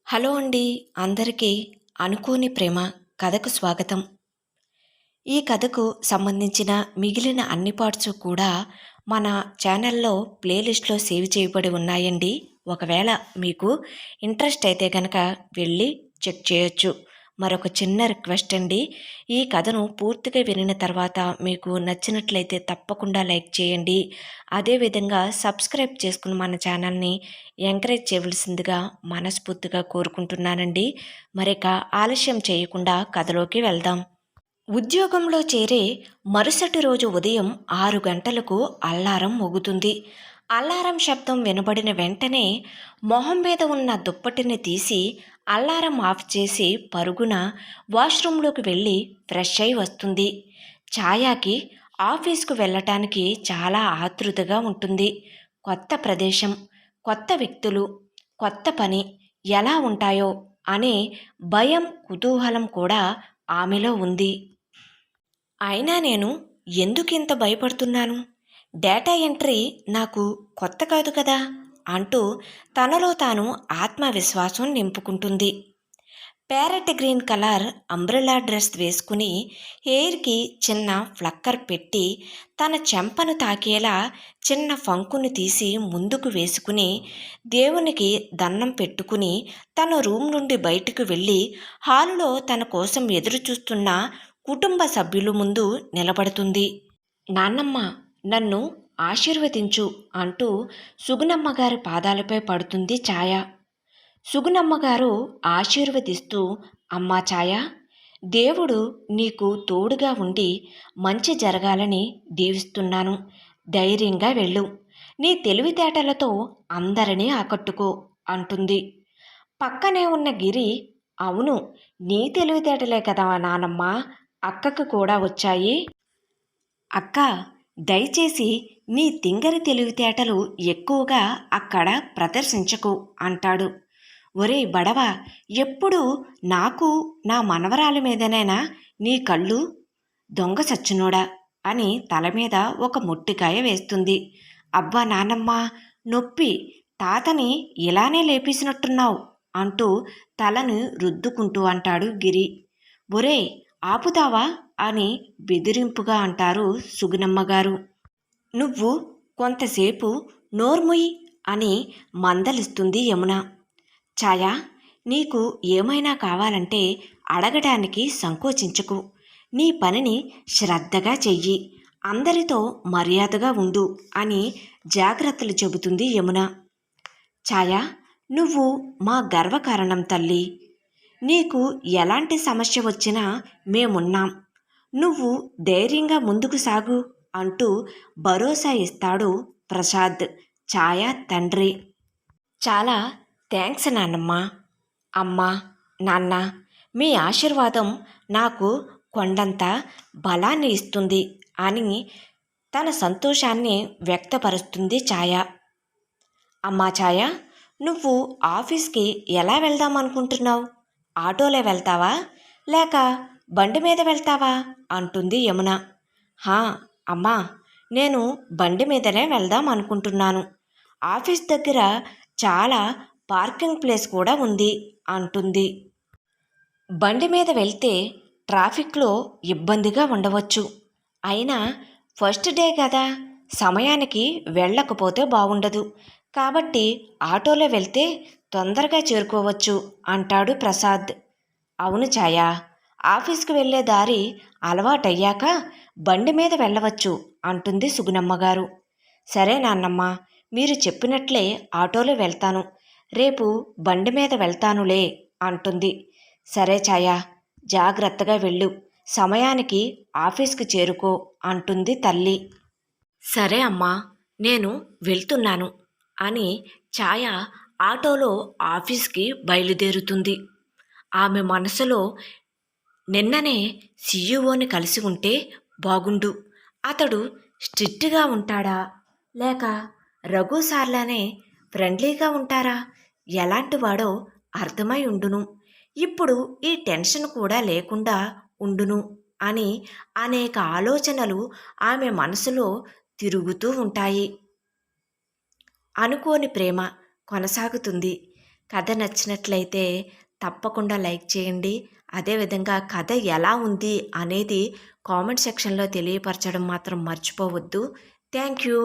Hello అండి. అందరికీ అనుకోని ప్రేమ కథకు స్వాగతం. ఈ కథకు సంబంధించిన మిగిలిన అన్ని పార్ట్స్ కూడా మన ఛానల్లో ప్లేలిస్ట్లో సేవ్ చేయబడి ఉన్నాయండి. ఒకవేళ మీకు ఇంట్రెస్ట్ అయితే గనక వెళ్ళి చెక్ చేయొచ్చు. మరొక చిన్న రిక్వెస్ట్ అండి. ఈ కథను పూర్తిగా వినిన తర్వాత మీకు నచ్చినట్లయితే తప్పకుండా లైక్ చేయండి. అదేవిధంగా సబ్స్క్రైబ్ చేసుకుని మన ఛానల్ని ఎంకరేజ్ చేయవలసిందిగా మనస్ఫూర్తిగా కోరుకుంటున్నానండి. మరిక ఆలస్యం చేయకుండా కథలోకి వెళ్దాం. ఉద్యోగంలో చేరే మరుసటి రోజు ఉదయం 6 గంటలకు అల్లారం మోగుతుంది. అల్లారం శబ్దం వినబడిన వెంటనే మొహం మీద ఉన్న దుప్పటిని తీసి అల్లారం ఆఫ్ చేసి పరుగున వాష్రూంలోకి వెళ్ళి ఫ్రెష్ అయి వస్తుంది. ఛాయాకి ఆఫీస్కు వెళ్ళటానికి చాలా ఆతృతగా ఉంటుంది. కొత్త ప్రదేశం, కొత్త వ్యక్తులు, కొత్త పని ఎలా ఉంటాయో అనే భయం, కుతూహలం కూడా ఆమెలో ఉంది. అయినా నేను ఎందుకింత భయపడుతున్నాను? డేటా ఎంట్రీ నాకు కొత్త కాదు కదా అంటూ తనలో తాను ఆత్మవిశ్వాసం నింపుకుంటుంది. Parrot green colour umbrella dress వేసుకుని హెయిర్కి చిన్న ఫ్లక్కర్ పెట్టి తన చెంపను తాకేలా చిన్న ఫంకును తీసి ముందుకు వేసుకుని దేవునికి దండం పెట్టుకుని తన రూమ్ నుండి బయటకు వెళ్ళి హాలులో తన కోసం ఎదురుచూస్తున్న కుటుంబ సభ్యుల ముందు నిలబడుతుంది. నాన్నమ్మ, నన్ను ఆశీర్వదించు అంటూ సుగుణమ్మగారి పాదాలపై పడుతుంది ఛాయ. సుగుణమ్మగారు ఆశీర్వదిస్తూ, అమ్మా ఛాయ, దేవుడు నీకు తోడుగా ఉండి మంచి జరగాలని దీవిస్తున్నాను. ధైర్యంగా వెళ్ళు. నీ తెలివితేటలతో అందరినీ ఆకట్టుకో అంటుంది. పక్కనే ఉన్న గిరి, అవును, నీ తెలివితేటలే కదా నానమ్మ, అక్కకు కూడా వచ్చాయి. అక్క, దయచేసి నీ తింగరి తెలివితేటలు ఎక్కువగా అక్కడ ప్రదర్శించకు అంటాడు. ఒరే బడవ, ఎప్పుడు నాకు నా మనవరాలి మీదనైనా నీ కళ్ళు? దొంగ సచ్చినోడా అని తల మీద ఒక మొట్టికాయ వేస్తుంది. అబ్బా నానమ్మ, నొప్పి, తాతని ఇలానే లేపేసినట్టున్నావు అంటూ తలను రుద్దుకుంటూ అంటాడు గిరి. ఒరే ఆపుతావా అని బెదిరింపుగా అంటారు సుగుణమ్మగారు. నువ్వు కొంతసేపు నోర్ముయ్ అని మందలిస్తుంది యమున. ఛాయా, నీకు ఏమైనా కావాలంటే అడగడానికి సంకోచించకు. నీ పనిని శ్రద్ధగా చెయ్యి. అందరితో మర్యాదగా ఉండు అని జాగ్రత్తలు చెబుతుంది యమున. ఛాయా, నువ్వు మా గర్వకారణం తల్లి. నీకు ఎలాంటి సమస్య వచ్చినా మేమున్నాం. నువ్వు ధైర్యంగా ముందుకు సాగు అంటూ భరోసా ఇస్తాడు ప్రసాద్, ఛాయ తండ్రి. చాలా థ్యాంక్స్ నాన్నమ్మ. అమ్మా, నాన్న, మీ ఆశీర్వాదం నాకు కొండంత బలాన్ని ఇస్తుంది అని తన సంతోషాన్ని వ్యక్తపరుస్తుంది ఛాయ. అమ్మా ఛాయ, నువ్వు ఆఫీస్కి ఎలా వెళ్దామనుకుంటున్నావు? ఆటోలో వెళ్తావా లేక బండి మీద వెళ్తావా అంటుంది యమున. హా అమ్మా, నేను బండి మీదనే వెళ్దాం అనుకుంటున్నాను. ఆఫీస్ దగ్గర చాలా పార్కింగ్ ప్లేస్ కూడా ఉంది అంటుంది. బండి మీద వెళ్తే ట్రాఫిక్లో ఇబ్బందిగా ఉండవచ్చు. అయినా ఫస్ట్ డే కదా, సమయానికి వెళ్ళకపోతే బాగుండదు. కాబట్టి ఆటోలో వెళ్తే తొందరగా చేరుకోవచ్చు అంటాడు ప్రసాద్. అవును ఛాయా, ఆఫీస్కి వెళ్ళే దారి అలవాటయ్యాక బండి మీద వెళ్ళవచ్చు అంటుంది సుగుణమ్మగారు. సరే నాన్నమ్మ, మీరు చెప్పినట్లే ఆటోలో వెళ్తాను. రేపు బండి మీద వెళ్తానులే అంటుంది. సరే ఛాయా, జాగ్రత్తగా వెళ్ళు. సమయానికి ఆఫీస్కి చేరుకో అంటుంది తల్లి. సరే అమ్మా, నేను వెళ్తున్నాను అని ఛాయ ఆటోలో ఆఫీస్కి బయలుదేరుతుంది. ఆమె మనసులో నిన్ననే సీఈఓని కలిసి ఉంటే బాగుండు. అతడు స్ట్రిక్ట్గా ఉంటాడా లేక రఘు సార్లానే ఫ్రెండ్లీగా ఉంటారా? ఎలాంటి వాడో అర్థమై ఉండును. ఇప్పుడు ఈ టెన్షన్ కూడా లేకుండా ఉండును అని అనేక ఆలోచనలు ఆమె మనసులో తిరుగుతూ ఉంటాయి. అనుకోని ప్రేమ కొనసాగుతుంది. కథ నచ్చినట్లయితే తప్పకుండా లైక్ చేయండి. అదేవిధంగా కథ ఎలా ఉంది అనేది కామెంట్ సెక్షన్లో తెలియపరచడం మాత్రం మర్చిపోవద్దు. Thank you.